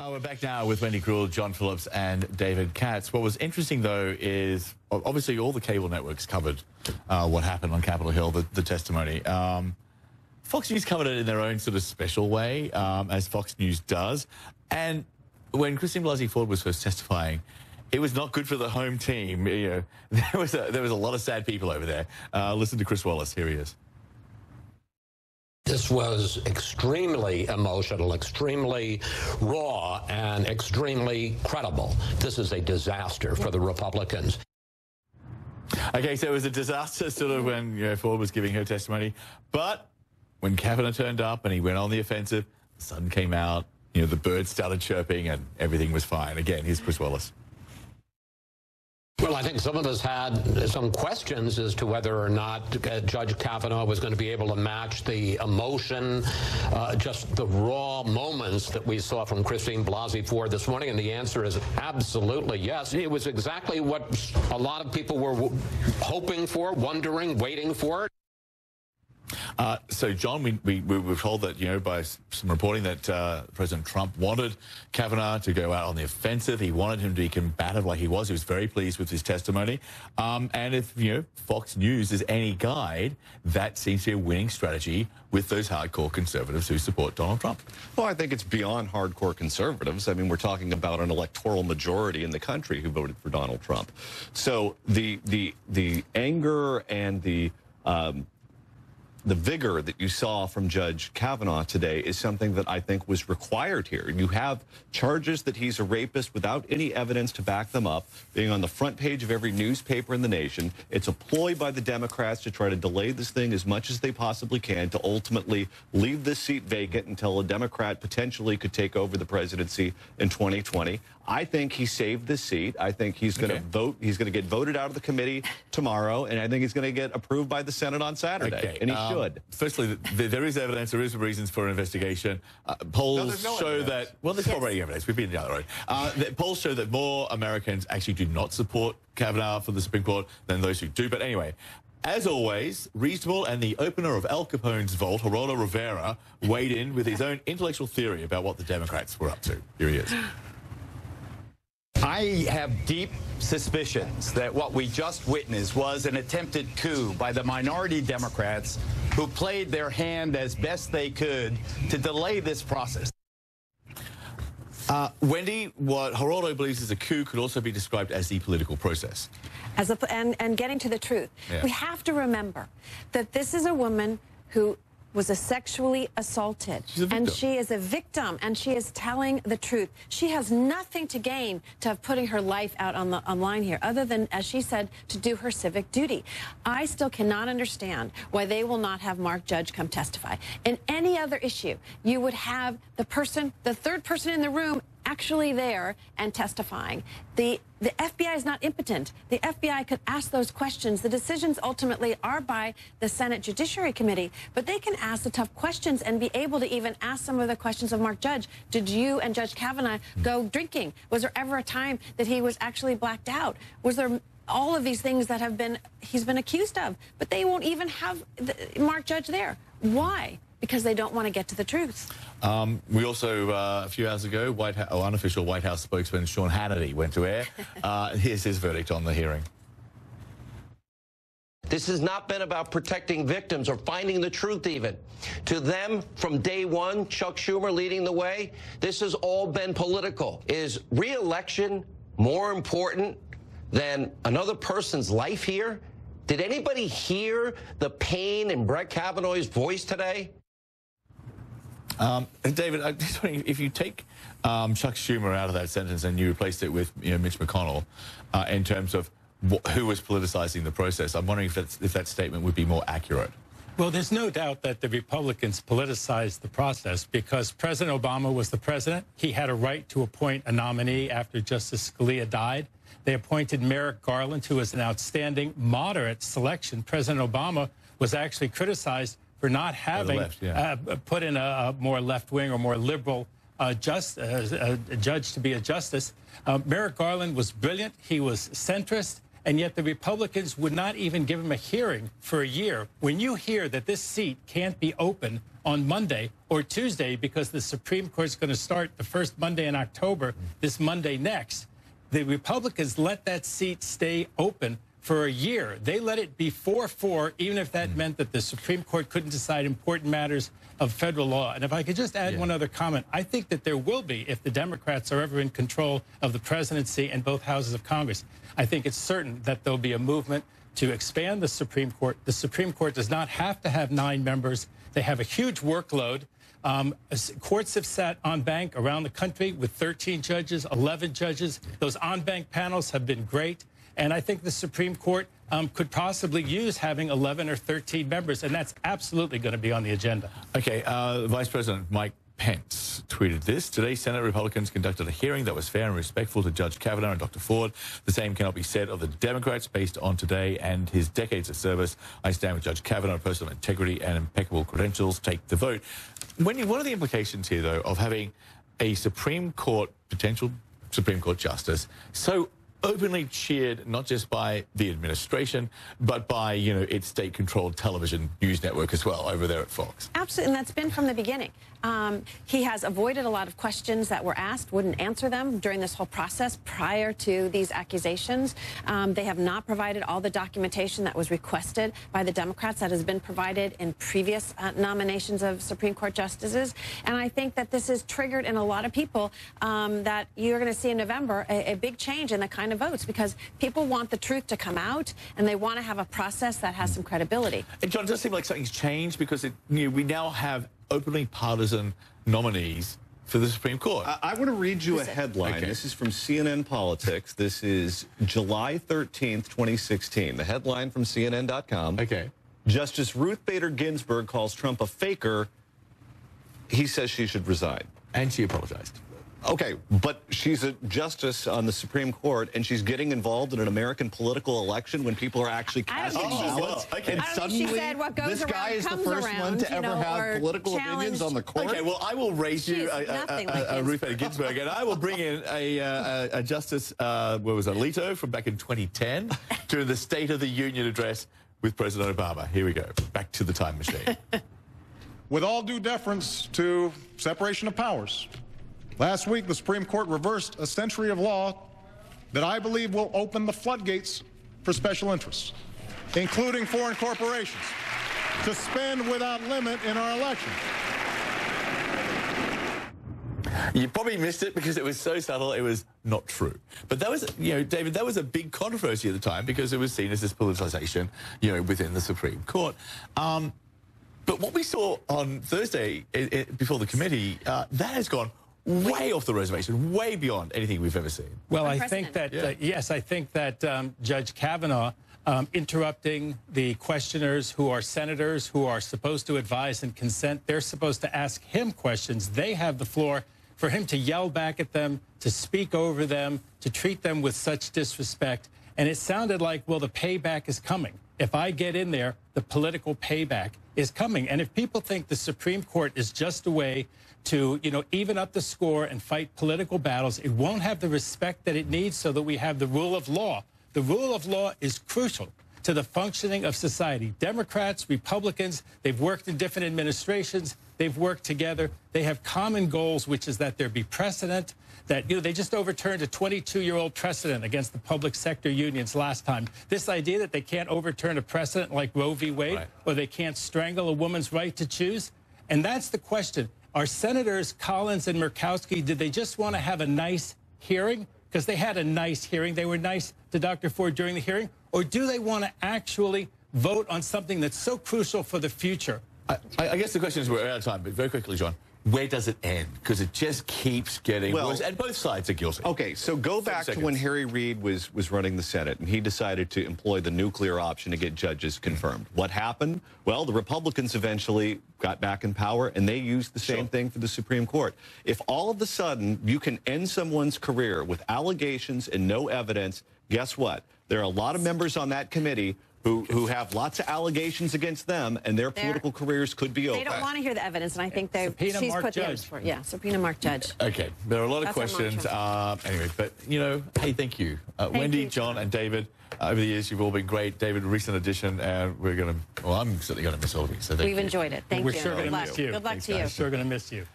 We're back now with Wendy Krul, John Phillips, and David Katz. What was interesting, though, is obviously all the cable networks covered what happened on Capitol Hill, the testimony. Fox News covered it in their own sort of special way, as Fox News does. And when Christine Blasey Ford was first testifying, it was not good for the home team. You know, there was a lot of sad people over there. Listen to Chris Wallace. Here he is. This was extremely emotional, extremely raw, and extremely credible. This is a disaster for the Republicans. Okay, so it was a disaster sort of when Ford was giving her testimony. But when Kavanaugh turned up and he went on the offensive, the sun came out, the birds started chirping, and everything was fine. Again, here's Chris Wallace. Well, I think some of us had some questions as to whether or not Judge Kavanaugh was going to be able to match the emotion, just the raw moments that we saw from Christine Blasey Ford this morning, and the answer is absolutely yes. It was exactly what a lot of people were hoping for, wondering, waiting for. So, John, we were told that, by some reporting that President Trump wanted Kavanaugh to go out on the offensive. He wanted him to be combative like he was. He was very pleased with his testimony. And if, Fox News is any guide, that seems to be a winning strategy with those hardcore conservatives who support Donald Trump. Well, I think it's beyond hardcore conservatives. I mean, we're talking about an electoral majority in the country who voted for Donald Trump. So the anger and the vigor that you saw from Judge Kavanaugh today is something that I think was required here. You have charges that he's a rapist without any evidence to back them up, being on the front page of every newspaper in the nation. It's a ploy by the Democrats to try to delay this thing as much as they possibly can to ultimately leave this seat vacant until a Democrat potentially could take over the presidency in 2020. I think he saved this seat. I think he's going to vote. He's going to get voted out of the committee tomorrow, and I think he's going to get approved by the Senate on Saturday, and he should. Firstly, there is evidence. There is reasons for an investigation. Polls show that, well, there's already evidence. We've been down the road. Polls show that more Americans actually do not support Kavanaugh for the Supreme Court than those who do. But anyway, as always, reasonable, and the opener of Al Capone's vault, Geraldo Rivera, weighed in with his own intellectual theory about what the Democrats were up to. Here he is. I have deep suspicions that what we just witnessed was an attempted coup by the minority Democrats who played their hand as best they could to delay this process. Wendy, what Geraldo believes is a coup could also be described as the political process. And getting to the truth. Yeah. We have to remember that this is a woman who was sexually assaulted, and she is a victim, and she is telling the truth. She has nothing to gain to putting her life out online here, other than, as she said, to do her civic duty. I still cannot understand why they will not have Mark Judge come testify. In any other issue, you would have the third person in the room actually there and testifying. The FBI is not impotent. The FBI could ask those questions. The decisions ultimately are by the Senate Judiciary Committee, but they can ask the tough questions and be able to even ask some of the questions of Mark Judge. Did you and Judge Kavanaugh go drinking? Was there ever a time that he was actually blacked out? Was there all of these things that he's been accused of? But they won't even have Mark Judge there. Why? Because they don't want to get to the truth. We also, a few hours ago, unofficial White House spokesman Sean Hannity went to air. Here's his verdict on the hearing. This has not been about protecting victims or finding the truth even. To them, from day one, Chuck Schumer leading the way, this has all been political. Is re-election more important than another person's life here? Did anybody hear the pain in Brett Kavanaugh's voice today? David, I'm just wondering, if you take Chuck Schumer out of that sentence and you replaced it with Mitch McConnell in terms of who was politicizing the process, I'm wondering if that statement would be more accurate. Well, there's no doubt that the Republicans politicized the process because President Obama was the president. He had a right to appoint a nominee after Justice Scalia died. They appointed Merrick Garland, who was an outstanding moderate selection. President Obama was actually criticized for not having put in a more left-wing or more liberal judge to be a justice. Merrick Garland was brilliant. He was centrist. and yet the Republicans would not even give him a hearing for a year. When you hear that this seat can't be open on Monday or Tuesday because the Supreme Court is going to start the first Monday in October, this Monday next, the Republicans let that seat stay open for a year. They let it be 4-4, even if that meant that the Supreme Court couldn't decide important matters of federal law. And if I could just add one other comment, I think that there will be, if the Democrats are ever in control of the presidency and both houses of Congress, I think it's certain that there'll be a movement to expand the Supreme Court. The Supreme Court does not have to have 9 members. They have a huge workload. Courts have sat en banc around the country with 13 judges, 11 judges. Those en banc panels have been great. And I think the Supreme Court could possibly use having 11 or 13 members, and that's absolutely going to be on the agenda. Okay, Vice President Mike Pence tweeted this. Today, Senate Republicans conducted a hearing that was fair and respectful to Judge Kavanaugh and Dr. Ford. The same cannot be said of the Democrats based on today and his decades of service. I stand with Judge Kavanaugh, a person of integrity and impeccable credentials. Take the vote. What are the implications here, though, of having a potential Supreme Court justice so openly cheered not just by the administration, but by, its state-controlled television news network as well over there at Fox? Absolutely, and that's been from the beginning. He has avoided a lot of questions that were asked, wouldn't answer them during this whole process prior to these accusations. They have not provided all the documentation that was requested by the Democrats that has been provided in previous nominations of Supreme Court justices. And I think that this has triggered in a lot of people that you're going to see in November a big change in the kind of votes, because people want the truth to come out and they want to have a process that has some credibility. And John, it does seem like something's changed because we now have openly partisan nominees for the Supreme Court. I want to read you a headline. Okay. This is from CNN Politics. This is July 13th, 2016. The headline from CNN.com. Okay. Justice Ruth Bader Ginsburg calls Trump a faker. He says she should resign. And she apologized. Okay, but she's a justice on the Supreme Court, and she's getting involved in an American political election when people are actually casting ballots. Okay. And suddenly, this guy is the first one to ever have political opinions on the court. Okay, well, I will raise you Ruth Bader Ginsburg, and I will bring in a Justice, Alito from back in 2010 during the State of the Union address with President Obama. Here we go. Back to the time machine. With all due deference to separation of powers, last week, the Supreme Court reversed a century of law that I believe will open the floodgates for special interests, including foreign corporations, to spend without limit in our elections. You probably missed it because it was so subtle, it was not true. But that was, David, that was a big controversy at the time because it was seen as this politicization, within the Supreme Court. But what we saw on Thursday before the committee, that has gone way off the reservation, way beyond anything we've ever seen. Well, I think that, yes, I think that Judge Kavanaugh interrupting the questioners who are senators who are supposed to advise and consent, they're supposed to ask him questions. They have the floor. For him to yell back at them, to speak over them, to treat them with such disrespect. And it sounded like, well, the payback is coming. If I get in there, the political payback is coming. And if people think the Supreme Court is just a way to, even up the score and fight political battles, it won't have the respect that it needs so that we have the rule of law. The rule of law is crucial to the functioning of society. Democrats, Republicans, they've worked in different administrations. They've worked together. They have common goals, which is that there be precedent, that, they just overturned a 22-year-old precedent against the public sector unions last time. This idea that they can't overturn a precedent like Roe v. Wade, or they can't strangle a woman's right to choose. And that's the question. Are Senators Collins and Murkowski, did they just want to have a nice hearing? Because they had a nice hearing. They were nice to Dr. Ford during the hearing. Or do they want to actually vote on something that's so crucial for the future? I guess the question is, we're out of time, but very quickly, John, where does it end? Because it just keeps getting worse, and both sides are guilty. Okay, so go back to when Harry Reid was running the Senate, and he decided to employ the nuclear option to get judges confirmed. What happened? Well, the Republicans eventually got back in power, and they used the same thing for the Supreme Court. If all of a sudden you can end someone's career with allegations and no evidence, guess what? There are a lot of members on that committee who have lots of allegations against them, and their political careers could be over. They don't want to hear the evidence, and I think she's put the evidence for it. Yeah, subpoena Mark Judge. Okay, there are a lot of questions. Anyway, but, you know, hey, thank you. Wendy, John, and David. Over the years, you've all been great. David, recent addition, and we're going to, well, I'm certainly going to miss all of you. So We've enjoyed it. Thank you. We're sure going to miss you. Good luck to you. We're sure going to miss you.